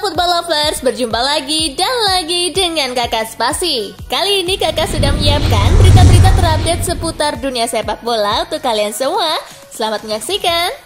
Football Lovers, berjumpa lagi dan lagi dengan Kakak Spasi. Kali ini Kakak sudah menyiapkan berita-berita terupdate seputar dunia sepak bola untuk kalian semua. Selamat menyaksikan.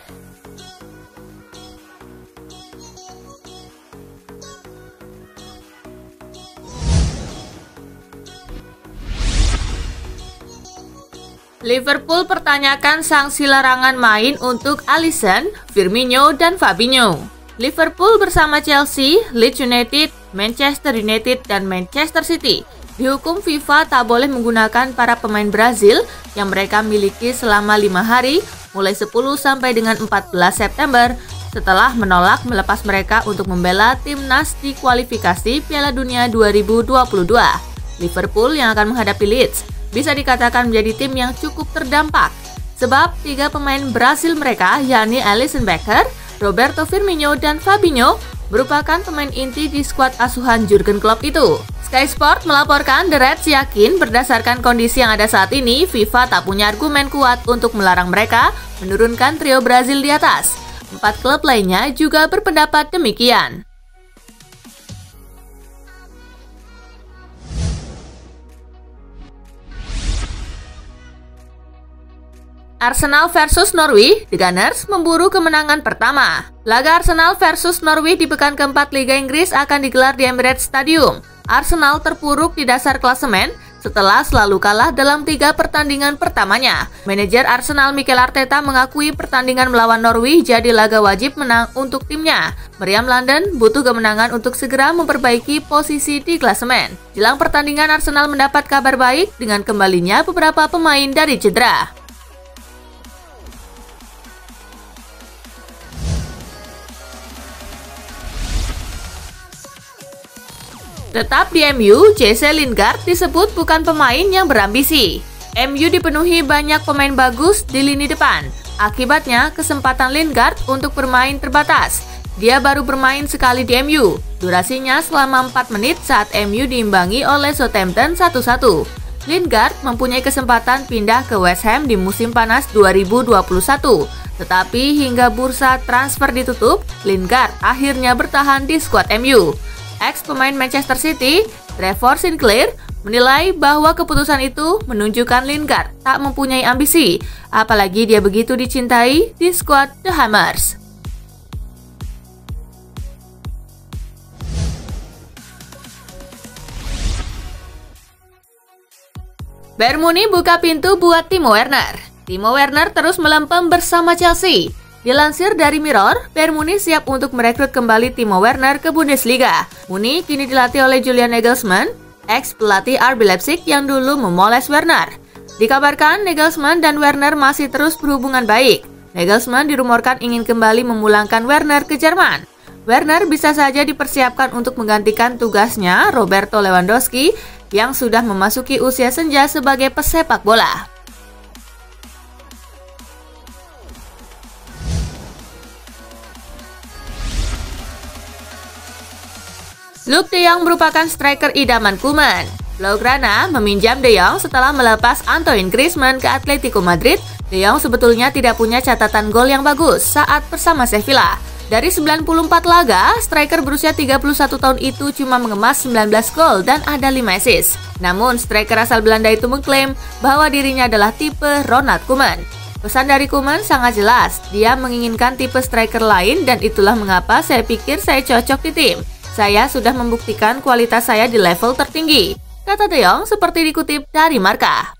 Liverpool pertanyakan sanksi larangan main untuk Alisson, Firmino, dan Fabinho. Liverpool bersama Chelsea, Leeds United, Manchester United, dan Manchester City dihukum FIFA tak boleh menggunakan para pemain Brazil yang mereka miliki selama 5 hari mulai 10 sampai dengan 14 September setelah menolak melepas mereka untuk membela timnas di kualifikasi Piala Dunia 2022. Liverpool yang akan menghadapi Leeds bisa dikatakan menjadi tim yang cukup terdampak sebab 3 pemain Brasil mereka yakni Alisson Becker, Roberto Firmino, dan Fabinho merupakan pemain inti di skuad asuhan Jurgen Klopp itu. Sky Sport melaporkan The Reds yakin berdasarkan kondisi yang ada saat ini, FIFA tak punya argumen kuat untuk melarang mereka menurunkan trio Brazil di atas. 4 klub lainnya juga berpendapat demikian. Arsenal versus Norwich, The Gunners memburu kemenangan pertama. Laga Arsenal versus Norwich di pekan keempat Liga Inggris akan digelar di Emirates Stadium. Arsenal terpuruk di dasar klasemen setelah selalu kalah dalam 3 pertandingan pertamanya. Manajer Arsenal Mikel Arteta mengakui pertandingan melawan Norwich jadi laga wajib menang untuk timnya. Meriam London butuh kemenangan untuk segera memperbaiki posisi di klasemen. Jelang pertandingan, Arsenal mendapat kabar baik dengan kembalinya beberapa pemain dari cedera. Tetap di MU, Jesse Lingard disebut bukan pemain yang berambisi. MU dipenuhi banyak pemain bagus di lini depan. Akibatnya, kesempatan Lingard untuk bermain terbatas. Dia baru bermain sekali di MU. Durasinya selama 4 menit saat MU diimbangi oleh Southampton 1-1. Lingard mempunyai kesempatan pindah ke West Ham di musim panas 2021. Tetapi hingga bursa transfer ditutup, Lingard akhirnya bertahan di skuad MU. Ex-pemain Manchester City, Trevor Sinclair, menilai bahwa keputusan itu menunjukkan Lingard tak mempunyai ambisi, apalagi dia begitu dicintai di skuad The Hammers. Bayern Munich buka pintu buat Timo Werner. Timo Werner terus melempem bersama Chelsea. Dilansir dari Mirror, Bayern Munich siap untuk merekrut kembali Timo Werner ke Bundesliga. Munich kini dilatih oleh Julian Nagelsmann, ex-pelatih RB Leipzig yang dulu memoles Werner. Dikabarkan Nagelsmann dan Werner masih terus berhubungan baik. Nagelsmann dirumorkan ingin kembali memulangkan Werner ke Jerman. Werner bisa saja dipersiapkan untuk menggantikan tugasnya Roberto Lewandowski yang sudah memasuki usia senja sebagai pesepak bola. Luuk de Jong merupakan striker idaman Koeman. Blaugrana meminjam de Jong setelah melepas Antoine Griezmann ke Atletico Madrid. De Jong sebetulnya tidak punya catatan gol yang bagus saat bersama Sevilla. Dari 94 laga, striker berusia 31 tahun itu cuma mengemas 19 gol dan ada 5 assist. Namun, striker asal Belanda itu mengklaim bahwa dirinya adalah tipe Ronald Koeman. Pesan dari Koeman sangat jelas, dia menginginkan tipe striker lain dan itulah mengapa saya pikir saya cocok di tim. Saya sudah membuktikan kualitas saya di level tertinggi, kata De Jong seperti dikutip dari Marca.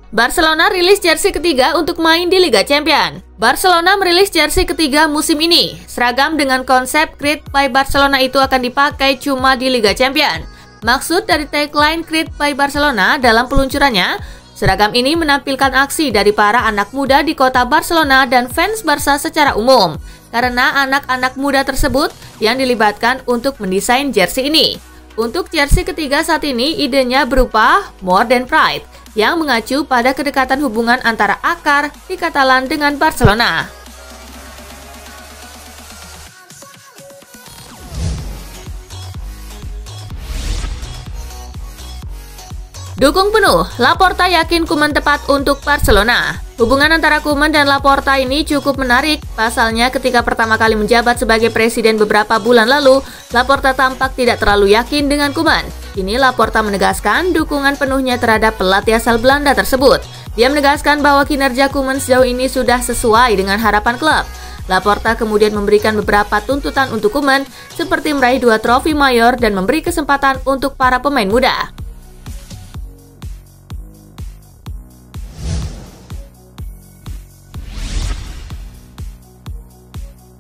Barcelona rilis jersey ketiga untuk main di Liga Champions. Barcelona merilis jersey ketiga musim ini. Seragam dengan konsep Creed by Barcelona itu akan dipakai cuma di Liga Champions. Maksud dari tagline Creed by Barcelona dalam peluncurannya, seragam ini menampilkan aksi dari para anak muda di kota Barcelona dan fans Barca secara umum, karena anak-anak muda tersebut yang dilibatkan untuk mendesain jersey ini. Untuk jersey ketiga saat ini, idenya berupa More Than Pride, yang mengacu pada kedekatan hubungan antara akar di Katalan dengan Barcelona. Dukung penuh, Laporta yakin Koeman tepat untuk Barcelona. Hubungan antara Koeman dan Laporta ini cukup menarik. Pasalnya ketika pertama kali menjabat sebagai presiden beberapa bulan lalu, Laporta tampak tidak terlalu yakin dengan Koeman. Kini Laporta menegaskan dukungan penuhnya terhadap pelatih asal Belanda tersebut. Dia menegaskan bahwa kinerja Koeman sejauh ini sudah sesuai dengan harapan klub. Laporta kemudian memberikan beberapa tuntutan untuk Koeman, seperti meraih 2 trofi mayor dan memberi kesempatan untuk para pemain muda.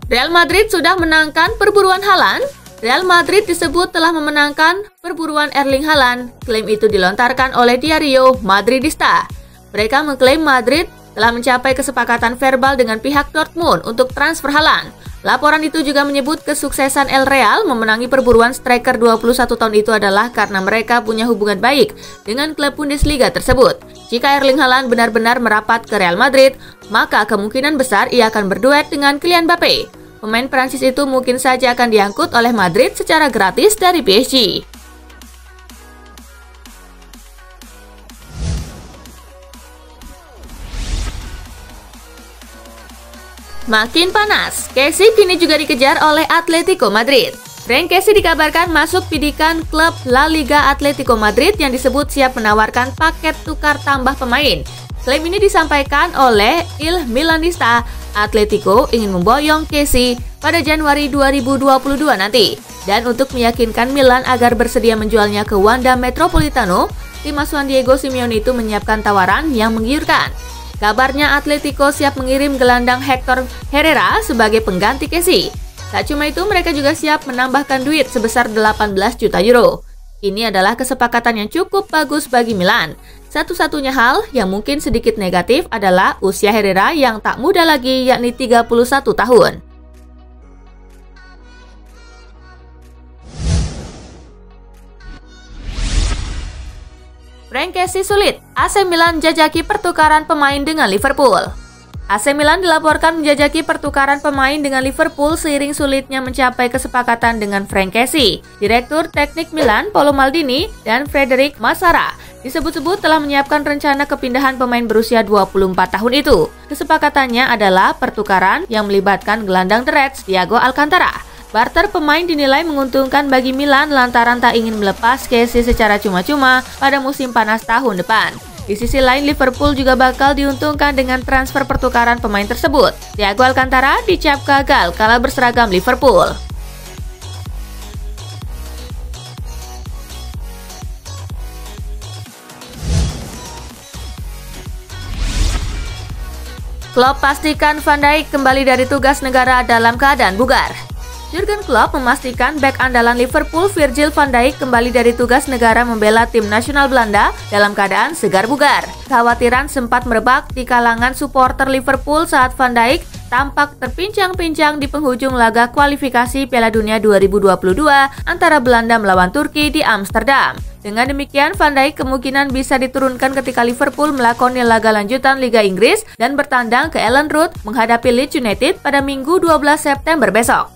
Real Madrid sudah menangkan perburuan Haaland. Real Madrid disebut telah memenangkan perburuan Erling Haaland. Klaim itu dilontarkan oleh Diario Madridista. Mereka mengklaim Madrid telah mencapai kesepakatan verbal dengan pihak Dortmund untuk transfer Haaland. Laporan itu juga menyebut kesuksesan El Real memenangi perburuan striker 21 tahun itu adalah karena mereka punya hubungan baik dengan klub Bundesliga tersebut. Jika Erling Haaland benar-benar merapat ke Real Madrid, maka kemungkinan besar ia akan berduet dengan Kylian Mbappe. Pemain Prancis itu mungkin saja akan diangkut oleh Madrid secara gratis dari PSG. Makin panas, Kessie kini juga dikejar oleh Atletico Madrid. Franck Kessie dikabarkan masuk bidikan klub La Liga Atletico Madrid yang disebut siap menawarkan paket tukar tambah pemain. Klaim ini disampaikan oleh Il Milanista. Atletico ingin memboyong Kessie pada Januari 2022 nanti. Dan untuk meyakinkan Milan agar bersedia menjualnya ke Wanda Metropolitano, tim asuhan Diego Simeone itu menyiapkan tawaran yang menggiurkan. Kabarnya Atletico siap mengirim gelandang Hector Herrera sebagai pengganti Kessie. Tak cuma itu, mereka juga siap menambahkan duit sebesar 18 juta euro. Ini adalah kesepakatan yang cukup bagus bagi Milan. Satu-satunya hal yang mungkin sedikit negatif adalah usia Herrera yang tak muda lagi, yakni 31 tahun. Franck Kessie sulit, AC Milan jajaki pertukaran pemain dengan Liverpool. AC Milan dilaporkan menjajaki pertukaran pemain dengan Liverpool seiring sulitnya mencapai kesepakatan dengan Franck Kessie. Direktur Teknik Milan, Paolo Maldini, dan Frederic Massara disebut-sebut telah menyiapkan rencana kepindahan pemain berusia 24 tahun itu. Kesepakatannya adalah pertukaran yang melibatkan gelandang The Reds, Thiago Alcantara. Barter pemain dinilai menguntungkan bagi Milan lantaran tak ingin melepas Kessie secara cuma-cuma pada musim panas tahun depan. Di sisi lain, Liverpool juga bakal diuntungkan dengan transfer pertukaran pemain tersebut. Thiago Alcantara dicap gagal kala berseragam Liverpool. Klopp pastikan Van Dijk kembali dari tugas negara dalam keadaan bugar. Jurgen Klopp memastikan bek andalan Liverpool Virgil van Dijk kembali dari tugas negara membela tim nasional Belanda dalam keadaan segar bugar. Kekhawatiran sempat merebak di kalangan supporter Liverpool saat Van Dijk tampak terpincang-pincang di penghujung laga kualifikasi Piala Dunia 2022 antara Belanda melawan Turki di Amsterdam. Dengan demikian, Van Dijk kemungkinan bisa diturunkan ketika Liverpool melakoni laga lanjutan Liga Inggris dan bertandang ke Elland Road menghadapi Leeds United pada Minggu 12 September besok.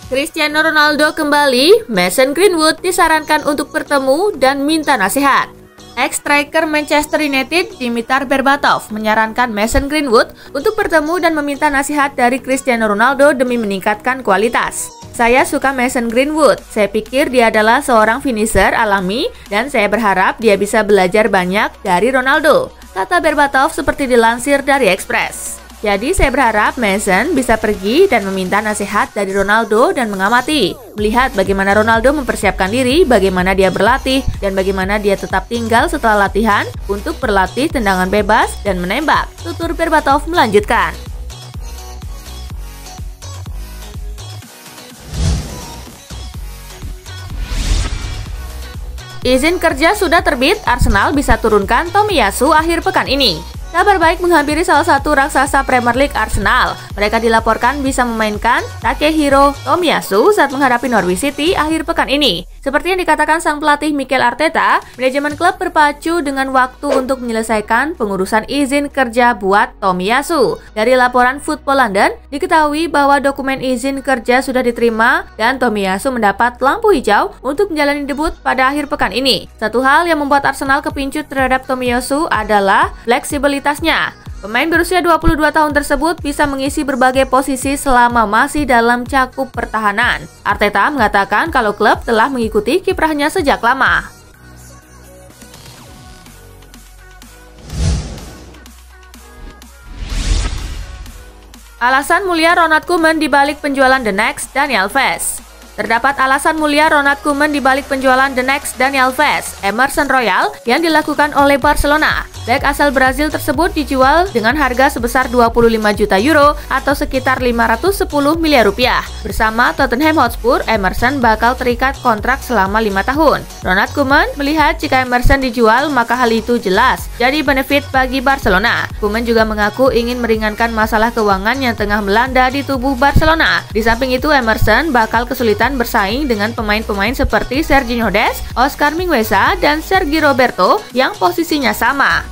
Cristiano Ronaldo kembali, Mason Greenwood disarankan untuk bertemu dan minta nasihat. Ex-striker Manchester United Dimitar Berbatov menyarankan Mason Greenwood untuk bertemu dan meminta nasihat dari Cristiano Ronaldo demi meningkatkan kualitas. Saya suka Mason Greenwood, saya pikir dia adalah seorang finisher alami dan saya berharap dia bisa belajar banyak dari Ronaldo, kata Berbatov seperti dilansir dari Express. Jadi saya berharap Mason bisa pergi dan meminta nasihat dari Ronaldo dan mengamati, melihat bagaimana Ronaldo mempersiapkan diri, bagaimana dia berlatih, dan bagaimana dia tetap tinggal setelah latihan untuk berlatih tendangan bebas dan menembak, tutur Berbatov melanjutkan. Izin kerja sudah terbit, Arsenal bisa turunkan Tomiyasu akhir pekan ini. Kabar baik menghampiri salah satu raksasa Premier League Arsenal. Mereka dilaporkan bisa memainkan Takehiro Tomiyasu saat menghadapi Norwich City akhir pekan ini. Seperti yang dikatakan sang pelatih Mikel Arteta, manajemen klub berpacu dengan waktu untuk menyelesaikan pengurusan izin kerja buat Tomiyasu. Dari laporan Football London, diketahui bahwa dokumen izin kerja sudah diterima dan Tomiyasu mendapat lampu hijau untuk menjalani debut pada akhir pekan ini. Satu hal yang membuat Arsenal kepincut terhadap Tomiyasu adalah fleksibilitasnya. Pemain berusia 22 tahun tersebut bisa mengisi berbagai posisi selama masih dalam cakup pertahanan. Arteta mengatakan kalau klub telah mengikuti kiprahnya sejak lama. Alasan mulia Ronald Koeman dibalik penjualan The Next Dani Alves. Terdapat alasan mulia Ronald Koeman dibalik penjualan The Next Dani Alves, Emerson Royal, yang dilakukan oleh Barcelona. Bek asal Brazil tersebut dijual dengan harga sebesar 25 juta euro atau sekitar 510 miliar rupiah. Bersama Tottenham Hotspur, Emerson bakal terikat kontrak selama 5 tahun. Ronald Koeman melihat jika Emerson dijual, maka hal itu jelas jadi benefit bagi Barcelona. Koeman juga mengaku ingin meringankan masalah keuangan yang tengah melanda di tubuh Barcelona. Di samping itu, Emerson bakal kesulitan bersaing dengan pemain-pemain seperti Serginho Dest, Oscar Mingueza, dan Sergi Roberto yang posisinya sama.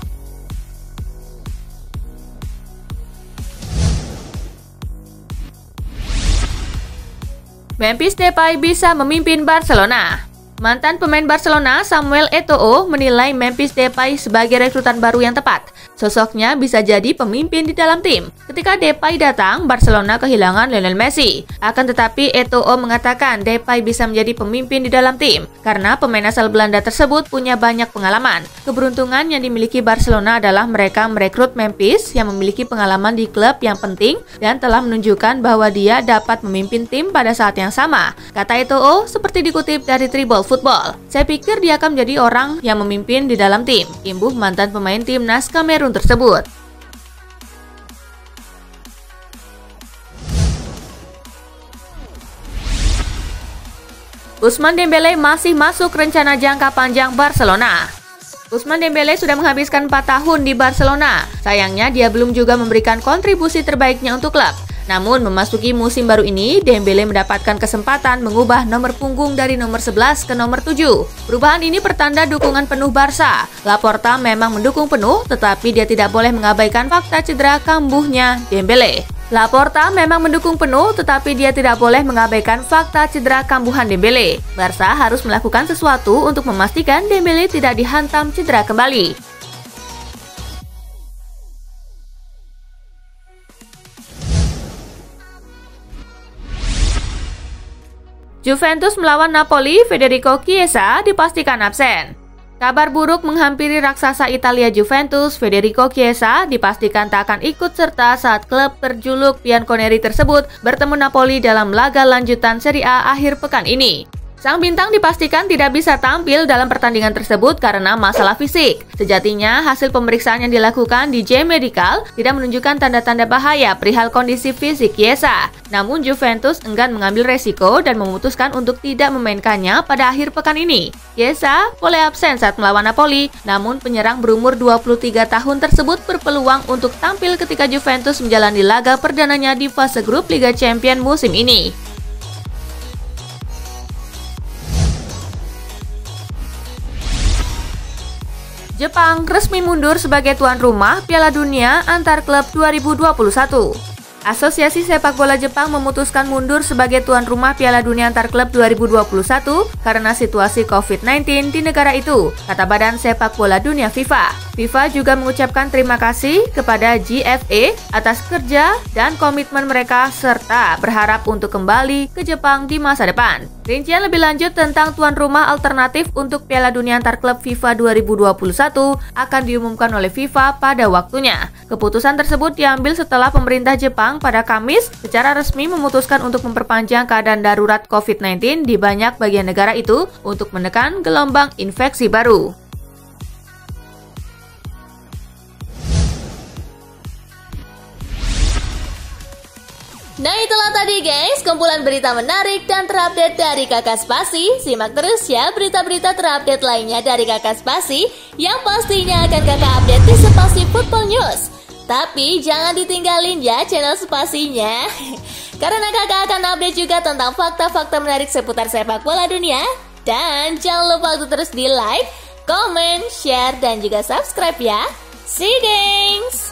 Memphis Depay bisa memimpin Barcelona. Mantan pemain Barcelona Samuel Eto'o menilai Memphis Depay sebagai rekrutan baru yang tepat. Sosoknya bisa jadi pemimpin di dalam tim. Ketika Depay datang, Barcelona kehilangan Lionel Messi. Akan tetapi Eto'o mengatakan Depay bisa menjadi pemimpin di dalam tim karena pemain asal Belanda tersebut punya banyak pengalaman. Keberuntungan yang dimiliki Barcelona adalah mereka merekrut Memphis yang memiliki pengalaman di klub yang penting dan telah menunjukkan bahwa dia dapat memimpin tim pada saat yang sama. Kata Eto'o seperti dikutip dari Tribal Football. Saya pikir dia akan menjadi orang yang memimpin di dalam tim, imbuh mantan pemain timnas Kamerun tersebut. Ousmane Dembélé masih masuk rencana jangka panjang Barcelona. Ousmane Dembélé sudah menghabiskan 4 tahun di Barcelona. Sayangnya dia belum juga memberikan kontribusi terbaiknya untuk klub. Namun memasuki musim baru ini, Dembélé mendapatkan kesempatan mengubah nomor punggung dari nomor 11 ke nomor 7. Perubahan ini pertanda dukungan penuh Barca. Laporta memang mendukung penuh, tetapi dia tidak boleh mengabaikan fakta cedera kambuhnya Dembélé. Laporta memang mendukung penuh, tetapi dia tidak boleh mengabaikan fakta cedera kambuhan Dembélé. Barca harus melakukan sesuatu untuk memastikan Dembélé tidak dihantam cedera kembali. Juventus melawan Napoli, Federico Chiesa dipastikan absen. Kabar buruk menghampiri raksasa Italia Juventus, Federico Chiesa dipastikan tak akan ikut serta saat klub berjuluk Bianconeri tersebut bertemu Napoli dalam laga lanjutan Serie A akhir pekan ini. Sang bintang dipastikan tidak bisa tampil dalam pertandingan tersebut karena masalah fisik. Sejatinya, hasil pemeriksaan yang dilakukan di J Medical tidak menunjukkan tanda-tanda bahaya perihal kondisi fisik Chiesa. Namun Juventus enggan mengambil resiko dan memutuskan untuk tidak memainkannya pada akhir pekan ini. Chiesa boleh absen saat melawan Napoli, namun penyerang berumur 23 tahun tersebut berpeluang untuk tampil ketika Juventus menjalani laga perdananya di fase grup Liga Champions musim ini. Jepang resmi mundur sebagai tuan rumah Piala Dunia antar klub 2021. Asosiasi Sepak Bola Jepang memutuskan mundur sebagai tuan rumah Piala Dunia antar klub 2021 karena situasi COVID-19 di negara itu, kata Badan Sepak Bola Dunia FIFA. FIFA juga mengucapkan terima kasih kepada GFA atas kerja dan komitmen mereka serta berharap untuk kembali ke Jepang di masa depan. Rincian lebih lanjut tentang tuan rumah alternatif untuk Piala Dunia antar klub FIFA 2021 akan diumumkan oleh FIFA pada waktunya. Keputusan tersebut diambil setelah pemerintah Jepang pada Kamis secara resmi memutuskan untuk memperpanjang keadaan darurat COVID-19 di banyak bagian negara itu untuk menekan gelombang infeksi baru. Nah itulah tadi guys, kumpulan berita menarik dan terupdate dari Kakak Spasi. Simak terus ya berita-berita terupdate lainnya dari Kakak Spasi yang pastinya akan Kakak update di Spasi Football News. Tapi jangan ditinggalin ya channel Spasinya. Karena kakak akan update juga tentang fakta-fakta menarik seputar sepak bola dunia. Dan jangan lupa untuk terus di like, comment, share, dan juga subscribe ya. See you gengs!